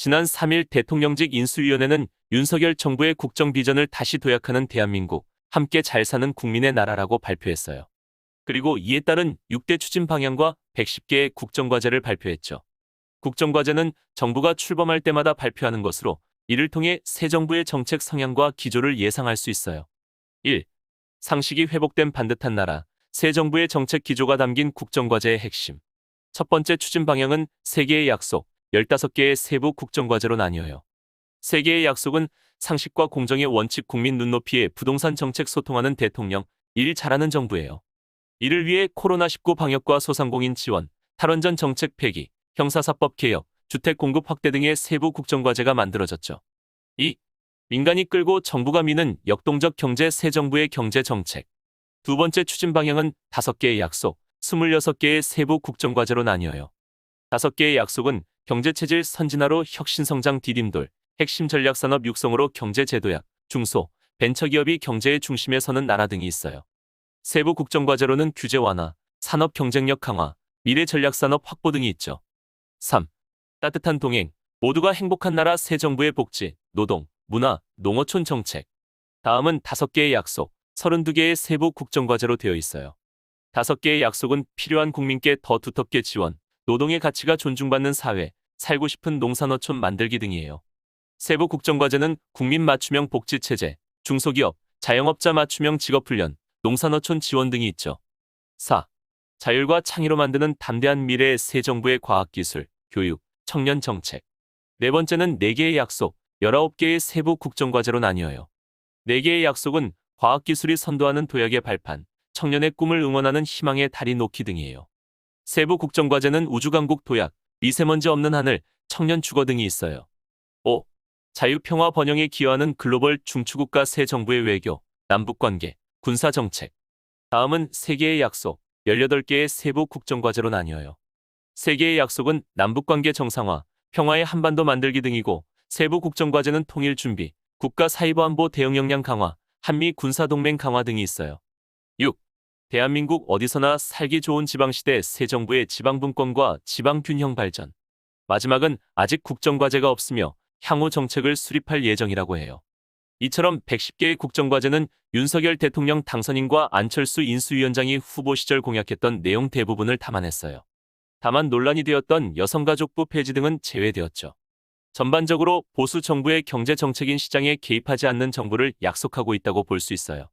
지난 3일 대통령직 인수위원회는 윤석열 정부의 국정 비전을 다시 도약하는 대한민국, 함께 잘 사는 국민의 나라라고 발표했어요. 그리고 이에 따른 6대 추진 방향과 110개의 국정과제를 발표했죠. 국정과제는 정부가 출범할 때마다 발표하는 것으로 이를 통해 새 정부의 정책 성향과 기조를 예상할 수 있어요. 1. 상식이 회복된 반듯한 나라, 새 정부의 정책 기조가 담긴 국정과제의 핵심. 첫 번째 추진 방향은 3개의 약속, 15개의 세부 국정과제로 나뉘어요. 3개의 약속은 상식과 공정의 원칙 국민 눈높이에 부동산 정책 소통하는 대통령, 일 잘하는 정부예요. 이를 위해 코로나19 방역과 소상공인 지원, 탈원전 정책 폐기, 형사사법 개혁, 주택 공급 확대 등의 세부 국정과제가 만들어졌죠. 2. 민간이 끌고 정부가 미는 역동적 경제 새 정부의 경제 정책. 두 번째 추진 방향은 5개의 약속, 26개의 세부 국정과제로 나뉘어요. 5개의 약속은 경제체질 선진화로 혁신성장 디딤돌, 핵심 전략산업 육성으로 경제제도약, 중소, 벤처기업이 경제의 중심에 서는 나라 등이 있어요. 세부 국정과제로는 규제 완화, 산업 경쟁력 강화, 미래 전략산업 확보 등이 있죠. 3. 따뜻한 동행, 모두가 행복한 나라 새 정부의 복지, 노동, 문화, 농어촌 정책. 다음은 5개의 약속, 32개의 세부 국정과제로 되어 있어요. 5개의 약속은 필요한 국민께 더 두텁게 지원, 노동의 가치가 존중받는 사회, 살고 싶은 농산어촌 만들기 등이에요. 세부 국정과제는 국민 맞춤형 복지체제, 중소기업, 자영업자 맞춤형 직업훈련, 농산어촌 지원 등이 있죠. 4. 자율과 창의로 만드는 담대한 미래의 새 정부의 과학기술, 교육, 청년 정책. 네 번째는 4개의 약속, 19개의 세부 국정과제로 나뉘어요. 4개의 약속은 과학기술이 선도하는 도약의 발판, 청년의 꿈을 응원하는 희망의 다리 놓기 등이에요. 세부 국정과제는 우주강국 도약, 미세먼지 없는 하늘, 청년 주거 등이 있어요. 5. 자유평화 번영에 기여하는 글로벌 중추국가 새 정부의 외교, 남북관계, 군사정책. 다음은 3개의 약속, 18개의 세부 국정과제로 나뉘어요. 3개의 약속은 남북관계 정상화, 평화의 한반도 만들기 등이고 세부 국정과제는 통일 준비, 국가 사이버 안보 대응 역량 강화, 한미 군사동맹 강화 등이 있어요. 6. 대한민국 어디서나 살기 좋은 지방시대 새 정부의 지방분권과 지방균형 발전. 마지막은 아직 국정과제가 없으며 향후 정책을 수립할 예정이라고 해요. 이처럼 110개의 국정과제는 윤석열 대통령 당선인과 안철수 인수위원장이 후보 시절 공약했던 내용 대부분을 담아냈어요. 다만 논란이 되었던 여성가족부 폐지 등은 제외되었죠. 전반적으로 보수 정부의 경제 정책인 시장에 개입하지 않는 정부를 약속하고 있다고 볼 수 있어요.